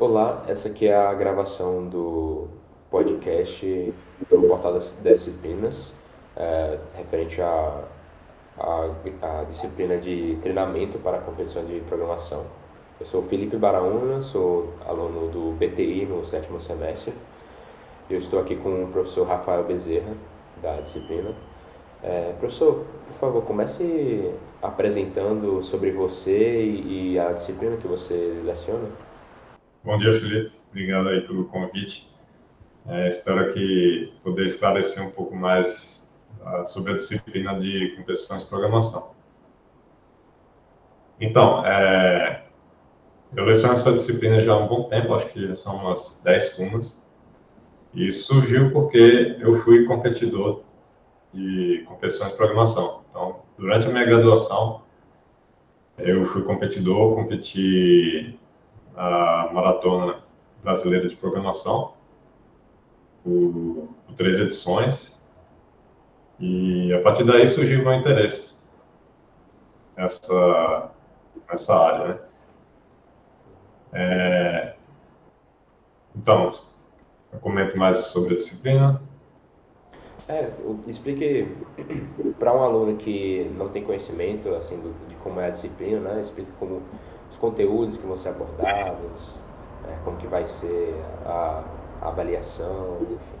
Olá, essa aqui é a gravação do podcast para o Portal das Disciplinas, referente à disciplina de treinamento para a competição de programação. Eu sou Felipe Baraúna, sou aluno do BTI no sétimo semestre. Eu estou aqui com o professor Rafael Bezerra, da disciplina. Professor, por favor, comece apresentando sobre você e a disciplina que você leciona. Bom dia, Felipe. Obrigado aí pelo convite. Espero que poder esclarecer um pouco mais sobre a disciplina de competições de programação. Então, eu leciono essa disciplina já há um bom tempo, acho que já são umas 10 turmas, e surgiu porque eu fui competidor de competições de programação. Então, durante a minha graduação, eu fui competidor, competi a Maratona Brasileira de Programação, por 3 edições. E a partir daí surgiu o meu interesse nessa, nessa área, né? Então, eu comento mais sobre a disciplina. Explique para um aluno que não tem conhecimento assim de como é a disciplina, né? Explique como os conteúdos que vão ser abordados, como que vai ser a avaliação, enfim.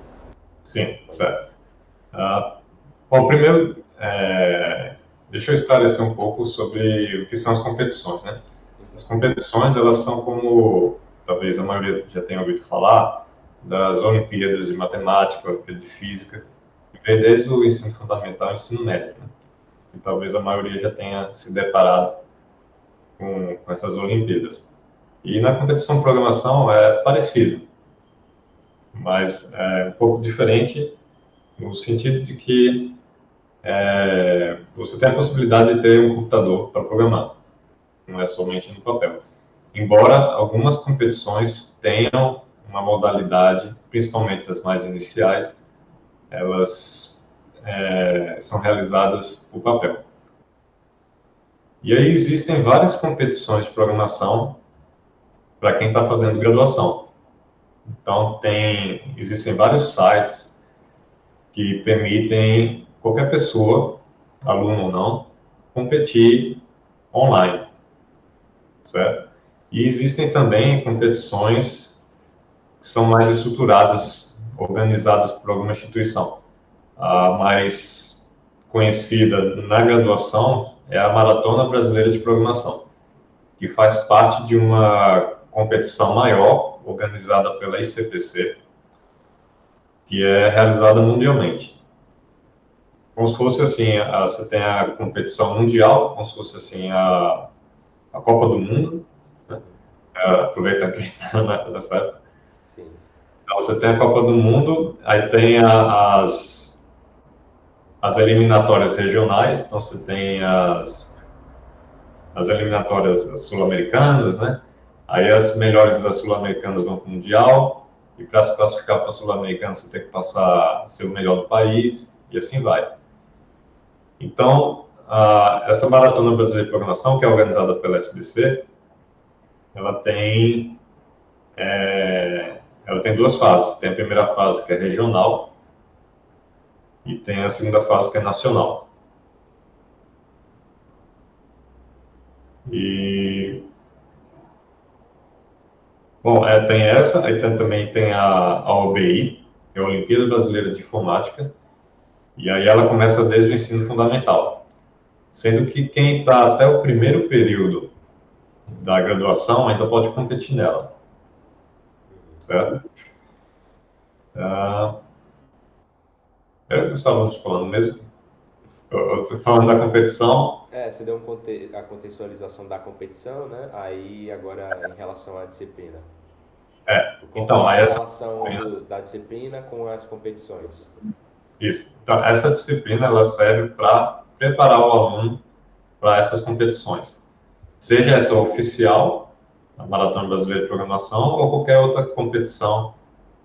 Sim, certo. Bom, primeiro, deixa eu esclarecer um pouco sobre o que são as competições, né? As competições, elas são como, talvez a maioria já tenha ouvido falar, das Olimpíadas de Matemática, Olimpíada de Física, que vem desde o ensino fundamental e ensino médio, né? E talvez a maioria já tenha se deparado com essas Olimpíadas. E na competição de programação é parecido, mas é um pouco diferente no sentido de que você tem a possibilidade de ter um computador para programar, não é somente no papel. Embora algumas competições tenham uma modalidade, principalmente as mais iniciais, elas são realizadas por papel. E aí existem várias competições de programação para quem está fazendo graduação. Então, existem vários sites que permitem qualquer pessoa, aluno ou não, competir online, certo? E existem também competições que são mais estruturadas, organizadas por alguma instituição. A mais conhecida na graduação é a Maratona Brasileira de Programação, que faz parte de uma competição maior, organizada pela ICPC, que é realizada mundialmente. Como se fosse assim, você tem a competição mundial, como se fosse assim a Copa do Mundo, né? Aproveitando que a gente está nessa época. Sim. Então, você tem a Copa do Mundo, aí tem as eliminatórias regionais, então você tem as eliminatórias sul-americanas, né? Aí as melhores das sul-americanas vão para o Mundial, e para se classificar para a sul-americana você tem que passar a ser o melhor do país, e assim vai. Então, essa Maratona Brasileira de Programação, que é organizada pela SBC, ela tem, ela tem duas fases. Tem a primeira fase, que é regional, e tem a segunda fase, que é nacional. E, bom, tem essa, aí também tem a OBI, que é a Olimpíada Brasileira de Informática, e aí ela começa desde o ensino fundamental. Sendo que quem está até o primeiro período da graduação ainda pode competir nela, certo? Uh, estávamos falando mesmo? Eu estou falando da competição. Você deu a contextualização da competição, né? Aí agora em relação à disciplina. Então, Qual é aí a essa relação disciplina, da disciplina com as competições? isso. Então, essa disciplina ela serve para preparar o aluno para essas competições. Seja essa oficial, a Maratona Brasileira de Programação, ou qualquer outra competição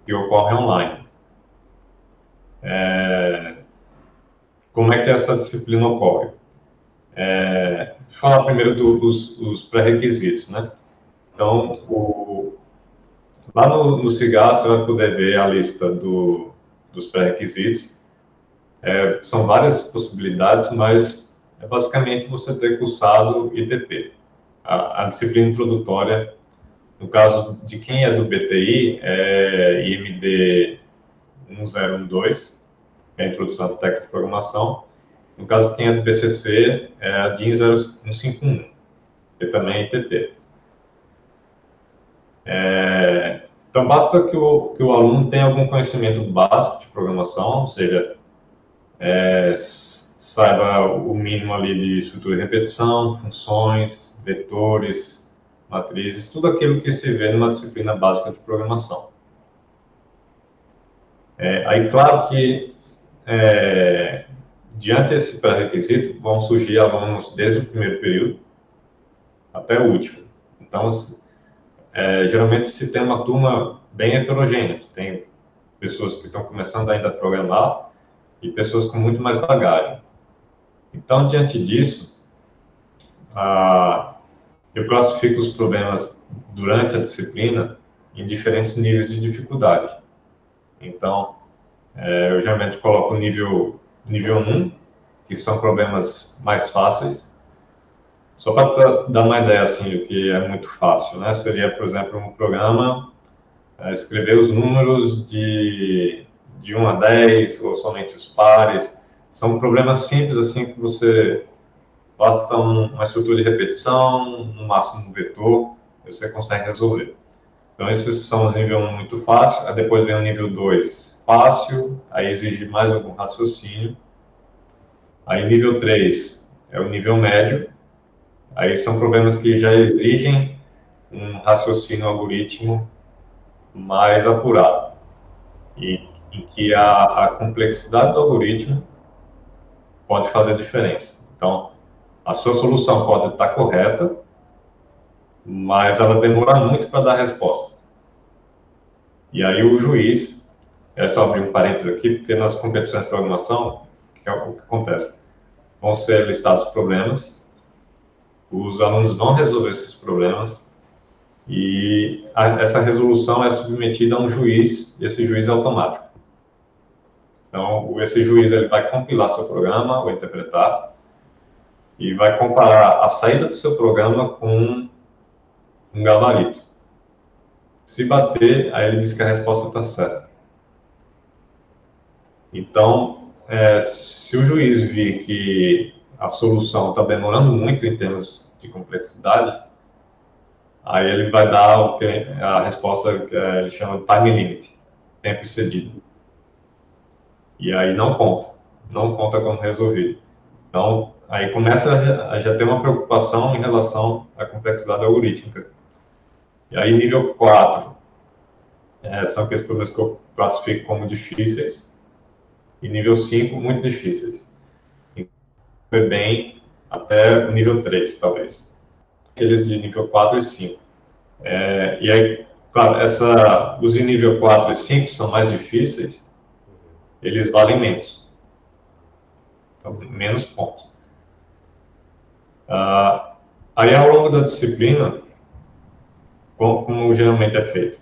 que ocorre online. Como é que essa disciplina ocorre? Vou falar primeiro dos pré-requisitos, né? Então, Lá no CIGAR você vai poder ver a lista dos pré-requisitos. São várias possibilidades, mas é basicamente você ter cursado ITP. A disciplina introdutória, no caso de quem é do BTI, é IMD 1012, que é a Introdução à Técnica de Programação. No caso de quem é do BCC, é a DIN 0151, que também é ITP. Então, basta que o aluno tenha algum conhecimento básico de programação, ou seja, saiba o mínimo ali de estrutura e repetição, funções, vetores, matrizes, tudo aquilo que se vê numa disciplina básica de programação. Aí, claro que, diante desse pré-requisito, vão surgir alunos desde o primeiro período até o último. Então, geralmente se tem uma turma bem heterogênea, tem pessoas que estão começando ainda a programar e pessoas com muito mais bagagem. Então, diante disso, eu classifico os problemas durante a disciplina em diferentes níveis de dificuldade. Então, eu geralmente coloco o nível 1, que são problemas mais fáceis. Só para dar uma ideia assim, do que é muito fácil, né? Seria, por exemplo, um programa, escrever os números de 1 a 10, ou somente os pares. São problemas simples, assim, que você basta uma estrutura de repetição, no máximo um vetor, você consegue resolver. Então, esses são os nível 1 muito fácil, aí depois vem o nível 2 fácil, aí exige mais algum raciocínio. Aí nível 3 é o nível médio, aí são problemas que já exigem um raciocínio algoritmo mais apurado, e em que a complexidade do algoritmo pode fazer diferença. Então, a sua solução pode estar correta, mas ela demora muito para dar resposta. E aí o juiz, é só abrir um parênteses aqui, porque nas competições de programação, o que acontece? Vão ser listados problemas, os alunos vão resolver esses problemas, e essa resolução é submetida a um juiz, e esse juiz é automático. Então, esse juiz ele vai compilar seu programa, ou interpretar, e vai comparar a saída do seu programa com um gabarito. Se bater, aí ele diz que a resposta está certa. Então, se o juiz vir que a solução está demorando muito em termos de complexidade, aí ele vai dar a resposta que ele chama de time limit, tempo excedido. E aí não conta como resolvido. Então, aí começa a já ter uma preocupação em relação à complexidade algorítmica. E aí, nível 4, são aqueles problemas que eu classifico como difíceis, e nível 5, muito difíceis. Foi bem até o nível 3, talvez. Aqueles de nível 4 e 5. E aí, claro, os de nível 4 e 5 são mais difíceis, eles valem menos. Então, menos pontos. Aí, ao longo da disciplina, como geralmente é feito?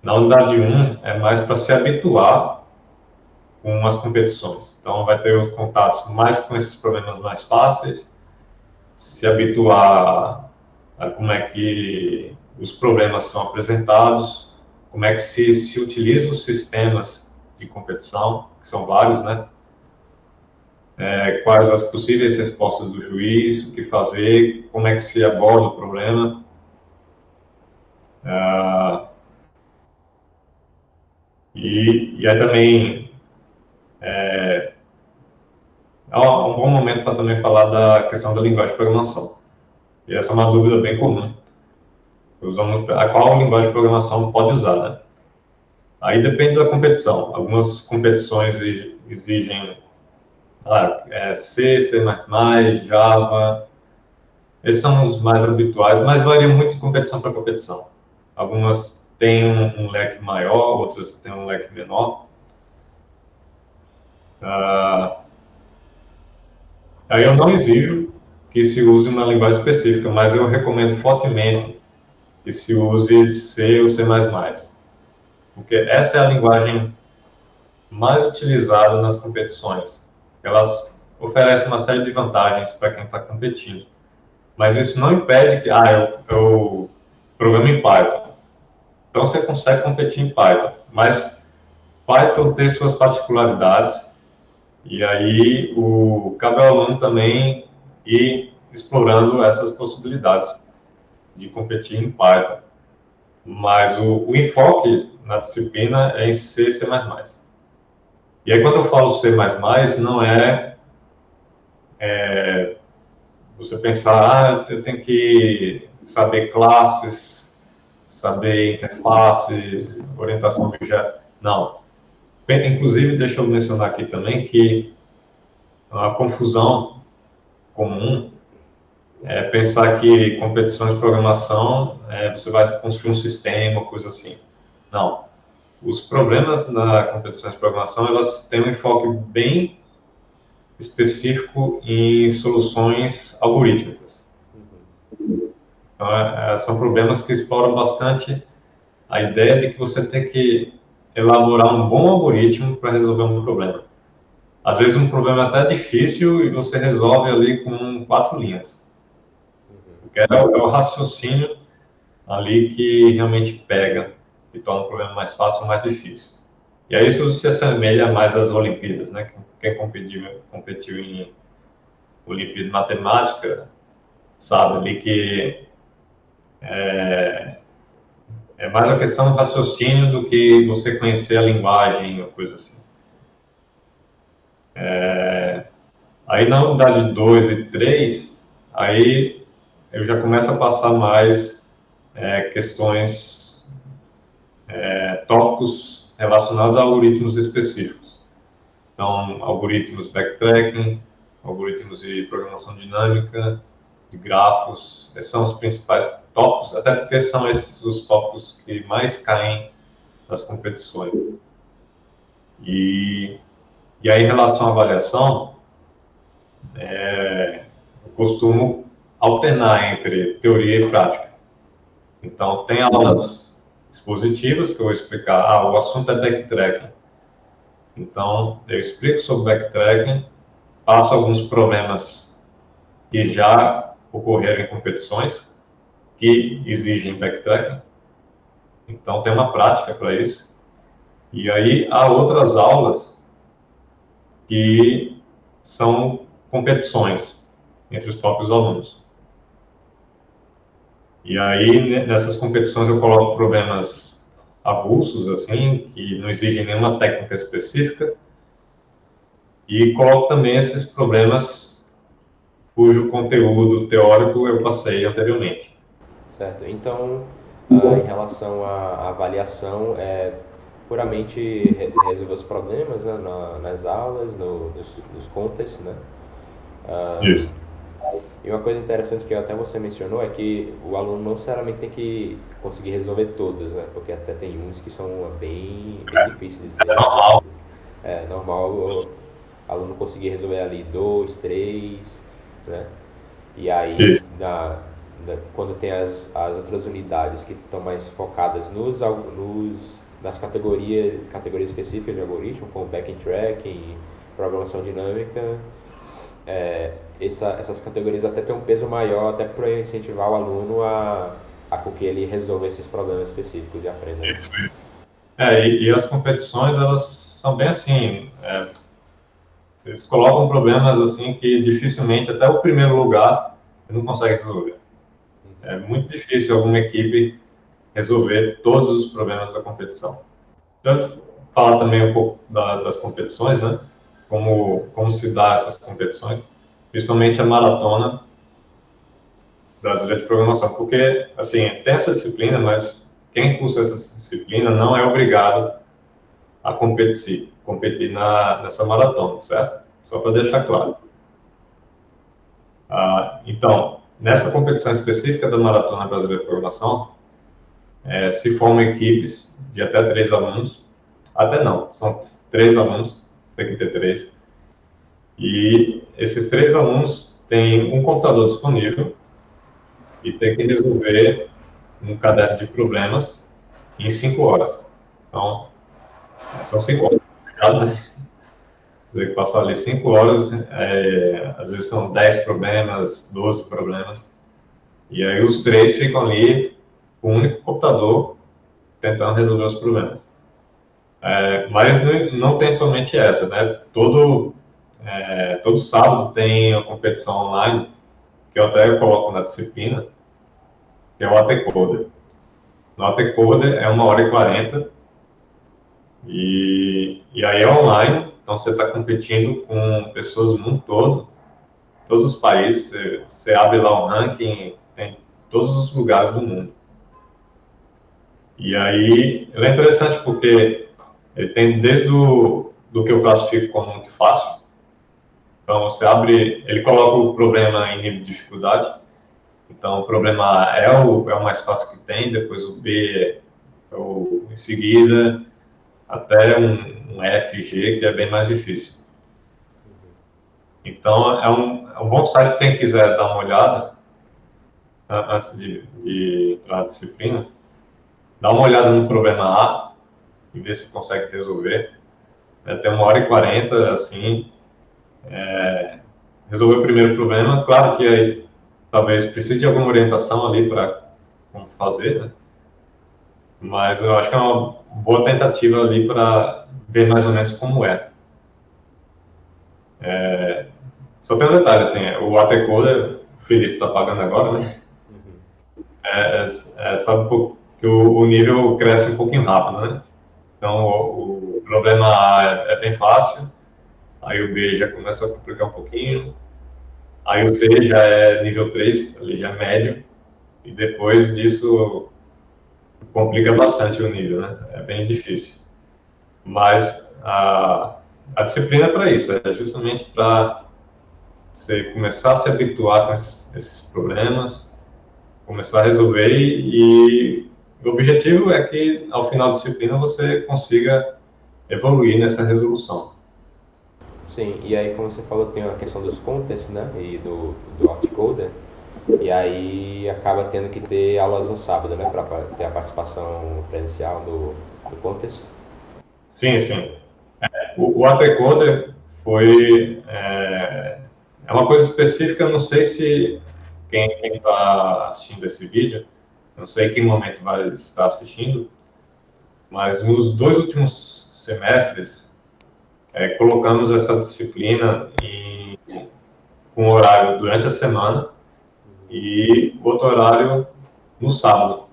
Na unidade 1, é mais para se habituar com as competições. Então, vai ter os contatos mais com esses problemas mais fáceis, se habituar a como é que os problemas são apresentados, como é que se utiliza os sistemas de competição, que são vários, né? Quais as possíveis respostas do juiz, o que fazer, como é que se aborda o problema. E aí também é um bom momento para também falar da questão da linguagem de programação. E essa é uma dúvida bem comum. A qual linguagem de programação pode usar, né? Aí depende da competição. Algumas competições exigem C, C++, Java. Esses são os mais habituais, mas varia muito de competição para competição. Algumas têm um leque maior, outras têm um leque menor. Aí eu não exijo que se use uma linguagem específica, mas eu recomendo fortemente que se use C ou C++. porque essa é a linguagem mais utilizada nas competições. Elas oferecem uma série de vantagens para quem está competindo, mas isso não impede que, eu programo em Python, então você consegue competir em Python, mas Python tem suas particularidades, e aí cabe ao aluno também ir explorando essas possibilidades de competir em Python. Mas o enfoque na disciplina é em C e C++. E aí, quando eu falo C++, não você pensar, eu tenho que saber classes, saber interfaces, orientação a objeto. Não. Inclusive, deixa eu mencionar aqui também que a confusão comum é pensar que competições de programação, você vai construir um sistema, coisa assim. Não. Os problemas na competição de programação, elas têm um enfoque bem específico em soluções algorítmicas. Então, são problemas que exploram bastante a ideia de que você tem que elaborar um bom algoritmo para resolver um problema. Às vezes um problema é até difícil e você resolve ali com 4 linhas. Porque é o raciocínio ali que realmente pega e torna o problema mais fácil ou mais difícil. E aí isso se assemelha mais às Olimpíadas, né? Quem competiu em Olimpíada de Matemática sabe ali que é mais a questão do raciocínio do que você conhecer a linguagem ou coisa assim. Aí na unidade 2 e 3, aí eu já começo a passar mais questões, tópicos relacionados a algoritmos específicos. Então, algoritmos backtracking, algoritmos de programação dinâmica, de grafos, esses são os principais tópicos, até porque são esses os tópicos que mais caem nas competições. E aí, em relação à avaliação, eu costumo alternar entre teoria e prática. Então, tem aulas expositivas que eu vou explicar, o assunto é backtracking. Então, eu explico sobre backtracking, passo alguns problemas que já ocorreram em competições que exigem backtracking. Então, tem uma prática para isso. E aí, há outras aulas que são competições entre os próprios alunos. E aí, nessas competições, eu coloco problemas avulsos, assim, que não exigem nenhuma técnica específica, e coloco também esses problemas cujo conteúdo teórico eu passei anteriormente. Certo. Então, em relação à avaliação, é puramente resolver os problemas, né, nas aulas, nos contests, né? Isso. E uma coisa interessante que até você mencionou é que o aluno não necessariamente tem que conseguir resolver todos, né? Porque até tem uns que são bem difíceis de ser resolvidos. É normal o aluno conseguir resolver ali 2, 3, né? E aí, Isso. quando tem as outras unidades que estão mais focadas nas categorias específicas de algoritmo, como backtracking, programação dinâmica, essas categorias até têm um peso maior, até para incentivar o aluno a com que ele resolva esses problemas específicos e aprenda. Isso. E as competições, elas são bem assim, eles colocam problemas assim que dificilmente até o primeiro lugar não consegue resolver. É muito difícil alguma equipe resolver todos os problemas da competição. Então, falar também um pouco das competições, né? Como se dá essas competições, principalmente a maratona brasileira de programação, porque assim tem essa disciplina, mas quem cursa essa disciplina não é obrigado a competir nessa maratona, certo? Só para deixar claro. Então, nessa competição específica da Maratona Brasileira de Programação, se formam equipes de até 3 alunos, até não, são 3 alunos, tem que ter 3, e esses 3 alunos têm um computador disponível e tem que resolver um caderno de problemas em 5 horas. Então, são 5 horas puxado, né? Você tem que passar ali 5 horas, às vezes são 10 problemas, 12 problemas, e aí os três ficam ali com um único computador tentando resolver os problemas. Mas não tem somente essa, né? Todo sábado tem uma competição online, que eu até coloco na disciplina, que é o AT Coder. No AT Coder é 1 hora e 40, e aí é online, então você está competindo com pessoas do mundo todo, todos os países, você abre lá um ranking, tem todos os lugares do mundo. E aí, ele é interessante porque ele tem desde do que eu classifico como muito fácil. Então, você abre, ele coloca o problema em nível de dificuldade. Então, o problema A é o mais fácil que tem, depois o B é o em seguida, até um F, G, que é bem mais difícil. Então, é um bom site quem quiser dar uma olhada, antes de entrar na disciplina, dá uma olhada no problema A e ver se consegue resolver. Tem 1 hora e 40, assim, resolver o primeiro problema. Claro que aí talvez precise de alguma orientação ali para como fazer, né? Mas eu acho que é uma boa tentativa ali para ver mais ou menos como é. Só tem um detalhe, assim, o AT Coder, o Felipe está pagando agora, né? Sabe que o nível cresce um pouquinho rápido, né? Então, o problema A é bem fácil, aí o B já começa a complicar um pouquinho, aí o C já é nível 3, ali já é médio, e depois disso complica bastante o nível, né? É bem difícil. Mas a disciplina é para isso, é justamente para você começar a se habituar com esses problemas, começar a resolver e o objetivo é que ao final da disciplina você consiga evoluir nessa resolução. Sim, e aí como você falou, tem a questão dos contests, né, e do Artcoder, e aí acaba tendo que ter aulas no sábado, né, para ter a participação presencial do contest. Sim, sim. O AT Coder foi é uma coisa específica. Não sei se quem está assistindo esse vídeo, não sei em que momento vai estar assistindo, mas nos 2 últimos semestres colocamos essa disciplina com horário durante a semana e outro horário no sábado,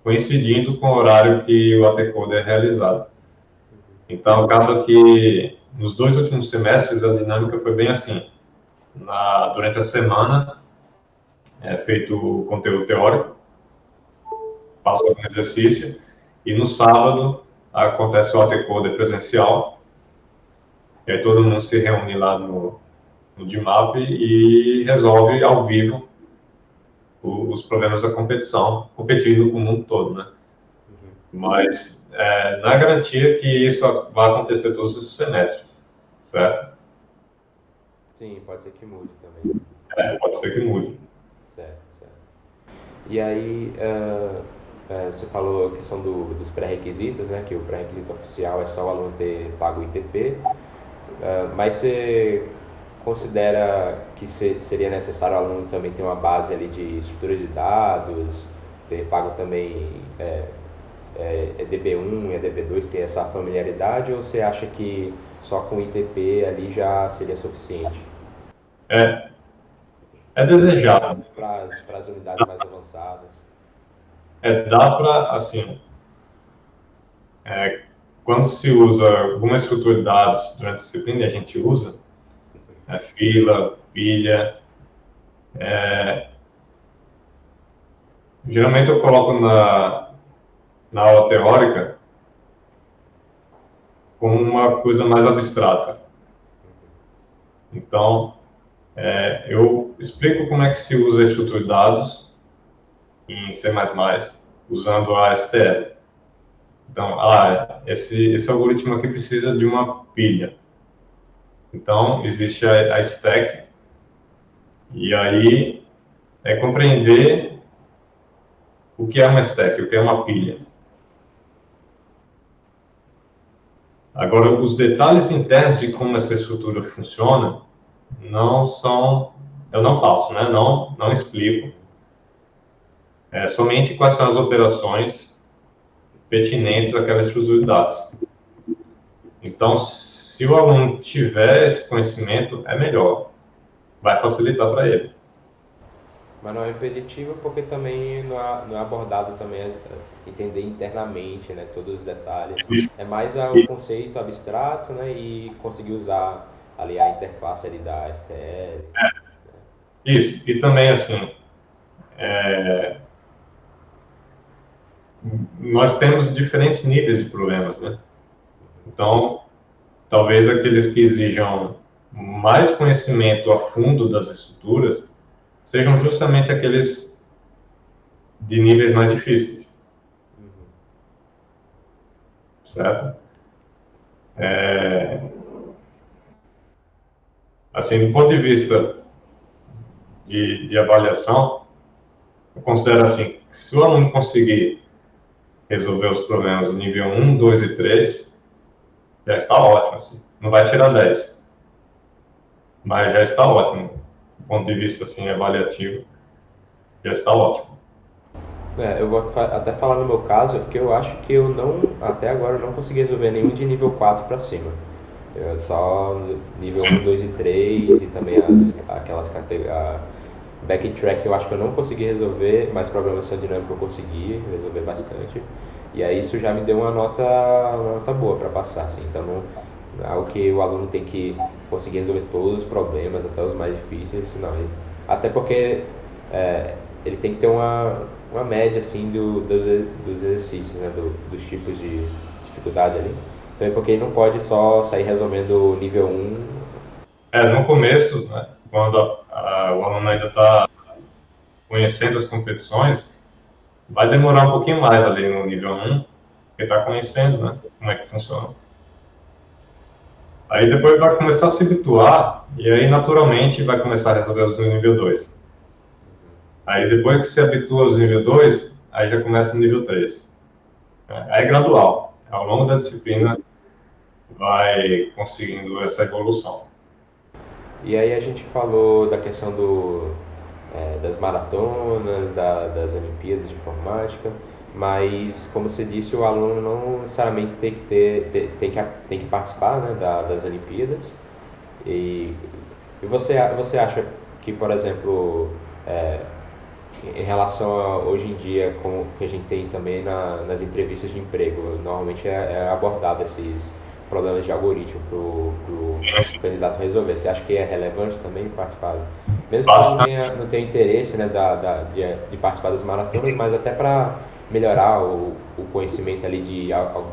coincidindo com o horário que o AT Coder é realizado. Então, acaba que nos 2 últimos semestres a dinâmica foi bem assim. Durante a semana é feito o conteúdo teórico, passa algum exercício, e no sábado acontece o AT Coder presencial, e aí todo mundo se reúne lá no DMAP e resolve ao vivo os problemas da competição, competindo com o mundo todo, né? Mas não é garantia que isso vai acontecer todos os semestres, certo? Sim, pode ser que mude também. Pode ser que mude. Certo, certo. E aí, você falou a questão dos pré-requisitos, né? Que o pré-requisito oficial é só o aluno ter pago o ITP, mas você considera que seria necessário o aluno também ter uma base ali de estrutura de dados, ter pago também DB1 e DB2, ter essa familiaridade, ou você acha que só com o ITP ali já seria suficiente? É, é desejável. Para as unidades mais avançadas. Dá para, assim, quando se usa alguma estrutura de dados durante a disciplina, e a gente usa fila, pilha. Geralmente eu coloco na aula teórica como uma coisa mais abstrata. Então, eu explico como é que se usa a estrutura de dados em C++, usando a STL. Então, esse algoritmo aqui precisa de uma pilha. Então, existe a stack, e aí é compreender o que é uma stack, o que é uma pilha. Agora, os detalhes internos de como essa estrutura funciona não são, eu não passo, né? Não explico. Somente quais são as operações pertinentes àquela estrutura de dados. Então, se o aluno tiver esse conhecimento, é melhor, vai facilitar para ele. Mas não é impeditivo porque também não é abordado também entender internamente, né, todos os detalhes. Isso, É mais o conceito abstrato, né, e conseguir usar ali a interface ali da STL. isso. E também, assim, nós temos diferentes níveis de problemas, né? Então, talvez aqueles que exijam mais conhecimento a fundo das estruturas sejam justamente aqueles de níveis mais difíceis, certo? Assim, do ponto de vista de avaliação, eu considero assim, que se o aluno conseguir resolver os problemas do nível 1, 2 e 3, já está ótimo, assim. Não vai tirar 10, mas já está ótimo. Do ponto de vista, assim, avaliativo, já está ótimo. Eu vou até falar no meu caso, que eu acho que eu não, até agora, eu não consegui resolver nenhum de nível 4 para cima. Só nível um, 2 e 3 e também aquelas categorias. Backtrack eu acho que eu não consegui resolver, mas programação dinâmica eu consegui resolver bastante. E aí isso já me deu uma nota boa para passar, assim. Então não é algo que o aluno tem que conseguir resolver todos os problemas, até os mais difíceis, não. Até porque ele tem que ter uma média assim dos exercícios, né, dos tipos de dificuldade ali. Também porque ele não pode só sair resolvendo o nível um. No começo, né, quando o aluno ainda está conhecendo as competições, vai demorar um pouquinho mais ali no nível 1, porque está conhecendo, né, como é que funciona. Aí depois vai começar a se habituar, e aí naturalmente vai começar a resolver os do nível 2. Aí depois que se habitua aos nível 2, aí já começa no nível 3. Aí é gradual. Ao longo da disciplina vai conseguindo essa evolução. E aí a gente falou da questão das maratonas, das Olimpíadas de Informática, mas como você disse, o aluno não necessariamente tem que tem que participar, né, das Olimpíadas. E, você acha que, por exemplo, é, em relação a hoje em dia, como que a gente tem também nas entrevistas de emprego, normalmente é abordado esses problemas de algoritmo para o candidato resolver. Você acha que é relevante também participar? Mesmo que ele Bastante. não tenha interesse, né, de participar das maratonas, mas até para melhorar o conhecimento ali de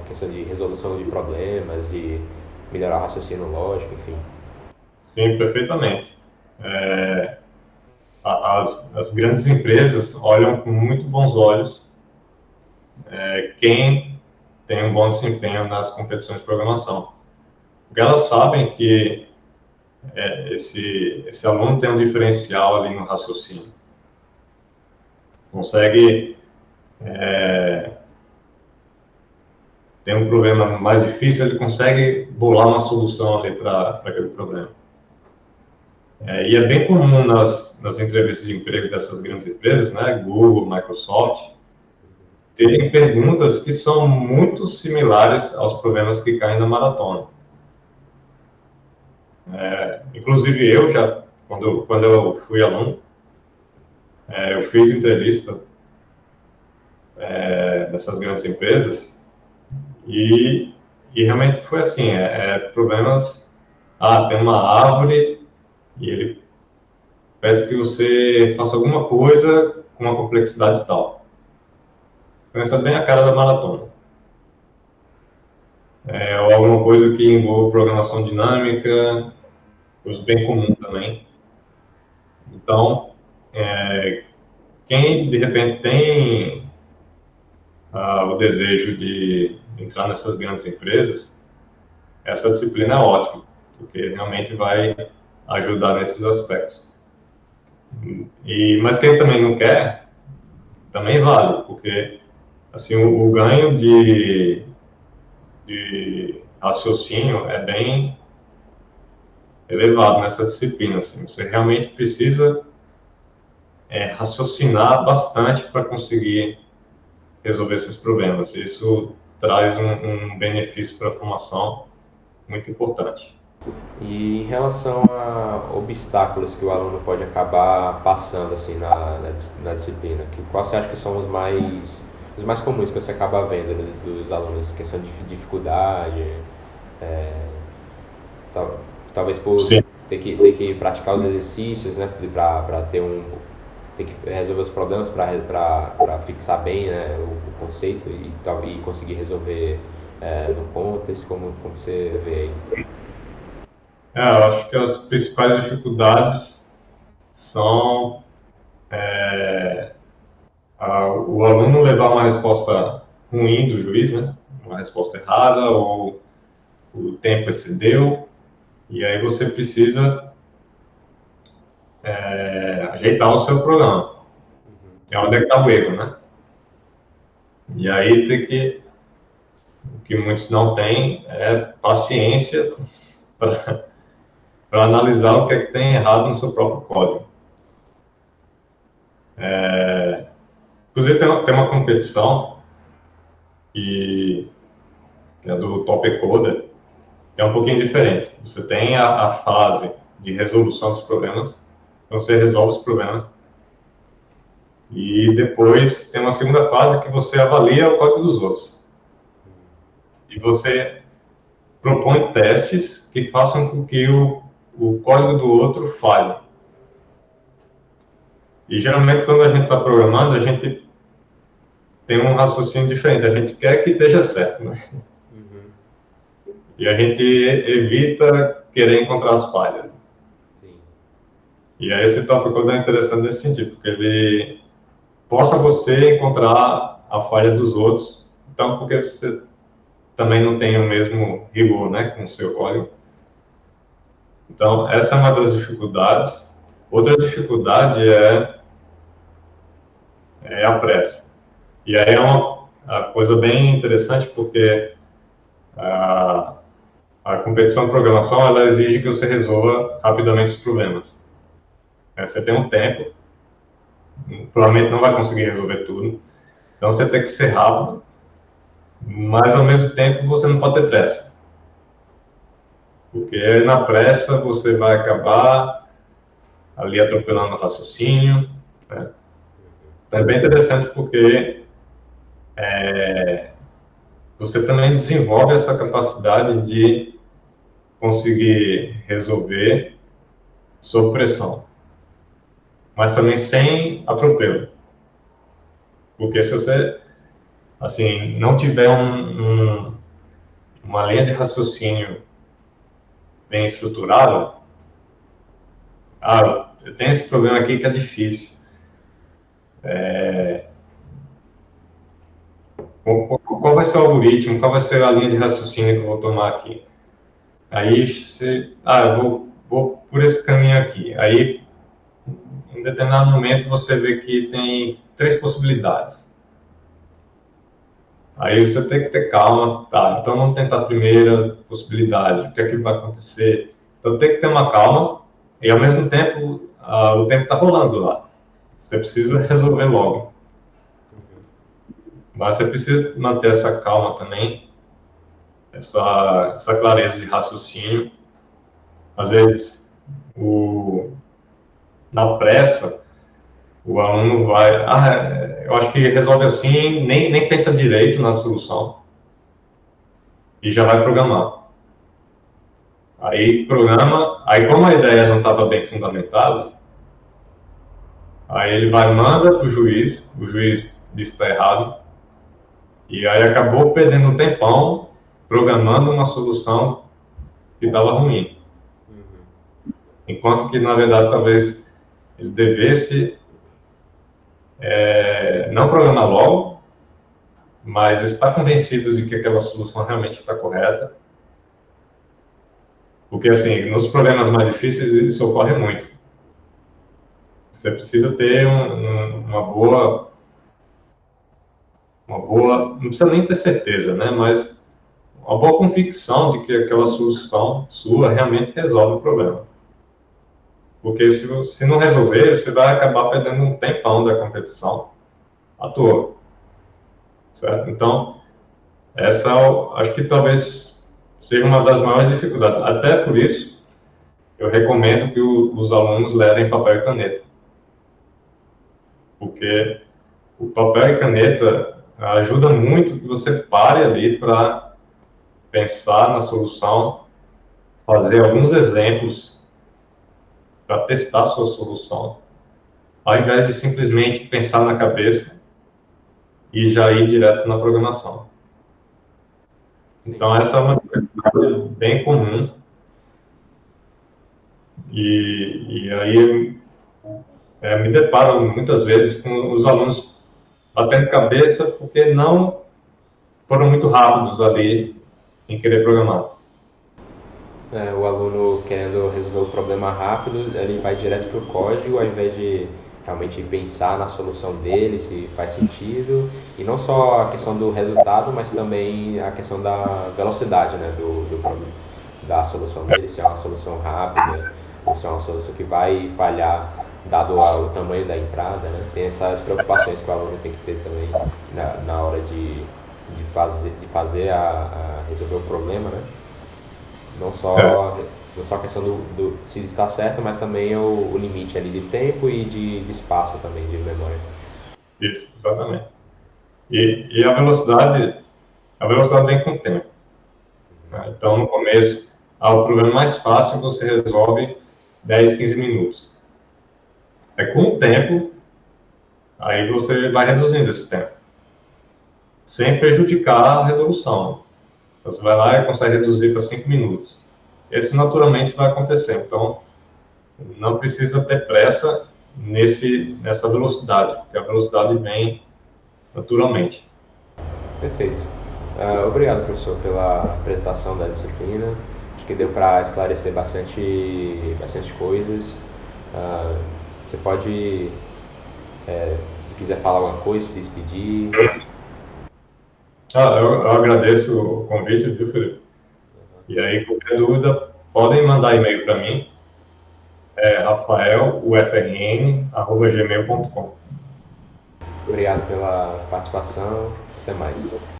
questão de resolução de problemas, de melhorar o raciocínio lógico, enfim. Sim, perfeitamente. É, as grandes empresas olham com muito bons olhos quem tem um bom desempenho nas competições de programação. Porque elas sabem que esse aluno tem um diferencial ali no raciocínio. Consegue ter um problema mais difícil, ele consegue bolar uma solução ali para aquele problema. E é bem comum nas entrevistas de emprego dessas grandes empresas, né, Google, Microsoft, terem perguntas que são muito similares aos problemas que caem na maratona. Inclusive eu já, quando eu fui aluno, eu fiz entrevista nessas grandes empresas e realmente foi assim, problemas, tem uma árvore e ele pede que você faça alguma coisa com uma complexidade tal. Então essa é bem a cara da maratona. Ou alguma coisa que envolva programação dinâmica, coisa bem comum também. Então, quem de repente tem o desejo de entrar nessas grandes empresas, essa disciplina é ótima, porque realmente vai ajudar nesses aspectos. Mas quem também não quer, também vale, porque assim o ganho de raciocínio é bem elevado nessa disciplina. Assim. Você realmente precisa raciocinar bastante para conseguir resolver esses problemas. Isso traz um benefício para a formação muito importante. E em relação a obstáculos que o aluno pode acabar passando assim na disciplina, quais você acha que são os mais comuns que você acaba vendo dos alunos? Questão de dificuldade, tal, talvez por Sim. ter que praticar os exercícios, né, para ter que resolver os problemas para fixar bem, né, o conceito e conseguir resolver no contexto, como você vê aí. Eu acho que as principais dificuldades são o aluno levar uma resposta ruim do juiz, né? Uma resposta errada, ou o tempo excedeu, e aí você precisa ajeitar o seu programa. É onde é que está o erro, né? E aí o que muitos não têm é paciência para analisar o que é que tem errado no seu próprio código. Inclusive tem uma competição que é do Top Coder, que é um pouquinho diferente. Você tem a fase de resolução dos problemas, então você resolve os problemas, e depois tem uma segunda fase que você avalia o código dos outros. E você propõe testes que façam com que o código do outro falhe. E geralmente quando a gente está programando, a gente tem um raciocínio diferente, a gente quer que esteja certo, né? E a gente evita querer encontrar as falhas. Sim. E aí esse Top Code é interessante nesse sentido, porque ele força você encontrar a falha dos outros, então porque você também não tem o mesmo rigor, né, com o seu código. Então essa é uma das dificuldades. Outra dificuldade é a pressa. E aí é uma coisa bem interessante, porque a competição de programação ela exige que você resolva rapidamente os problemas. Você tem um tempo, provavelmente não vai conseguir resolver tudo, então você tem que ser rápido, mas ao mesmo tempo você não pode ter pressa, porque na pressa você vai acabar ali atropelando o raciocínio. Né? Então é bem interessante porque você também desenvolve essa capacidade de conseguir resolver sob pressão, mas também sem atropelo. Porque se você assim, não tiver uma linha de raciocínio bem estruturada, eu tenho esse problema aqui que é difícil. Qual vai ser o algoritmo? Qual vai ser a linha de raciocínio que eu vou tomar aqui? Aí você, vou por esse caminho aqui. Aí, em determinado momento, você vê que tem três possibilidades. Aí você tem que ter calma, tá? Então vamos tentar a primeira possibilidade, o que é que vai acontecer? Então tem que ter uma calma e ao mesmo tempo o tempo está rolando lá. Você precisa resolver logo. Mas você precisa manter essa calma também, essa clareza de raciocínio. Às vezes, na pressa, o aluno vai, eu acho que resolve assim, nem pensa direito na solução e já vai programar. Aí programa, aí como a ideia não estava bem fundamentada, aí ele vai manda para o juiz diz que está errado, e aí acabou perdendo um tempão programando uma solução que estava ruim. Enquanto que, na verdade, talvez ele devesse não programar logo, mas estar convencido de que aquela solução realmente está correta. Porque, assim, nos problemas mais difíceis isso ocorre muito. Você precisa ter uma boa, não precisa nem ter certeza, né? Mas uma boa convicção de que aquela solução sua realmente resolve o problema. Porque se não resolver, você vai acabar perdendo um tempão da competição à toa. Certo? Então, essa acho que talvez seja uma das maiores dificuldades. Até por isso, eu recomendo que os alunos levem papel e caneta. Porque o papel e caneta ajuda muito que você pare ali para pensar na solução, fazer alguns exemplos para testar a sua solução, ao invés de simplesmente pensar na cabeça e já ir direto na programação. Então, essa é uma dificuldade bem comum. E aí me deparo muitas vezes com os alunos batendo cabeça porque não foram muito rápidos ali em querer programar. O aluno querendo resolver o problema rápido, ele vai direto para o código, ao invés de realmente pensar na solução dele, se faz sentido, e não só a questão do resultado, mas também a questão da velocidade, né, da solução dele, se é uma solução rápida, ou se é uma solução que vai falhar dado o tamanho da entrada, né? Tem essas preocupações que o aluno tem que ter também na hora de fazer resolver o problema, né? Não só a questão do se está certo, mas também o limite ali de tempo e de espaço também, de memória. Isso, exatamente. E a velocidade vem com o tempo. Né? Então, no começo, o problema mais fácil você resolve 10, 15 minutos. Com o tempo, aí você vai reduzindo esse tempo, sem prejudicar a resolução. Então, você vai lá e consegue reduzir para 5 minutos. Isso naturalmente vai acontecer. Então, não precisa ter pressa nessa velocidade, porque a velocidade vem naturalmente. Perfeito. Obrigado, professor, pela apresentação da disciplina. Acho que deu para esclarecer bastante coisas. Você pode, se quiser falar alguma coisa, se despedir. Eu agradeço o convite, viu, Felipe? E aí, qualquer dúvida, podem mandar e-mail para mim, rafaelufrn@gmail.com. Obrigado pela participação. Até mais.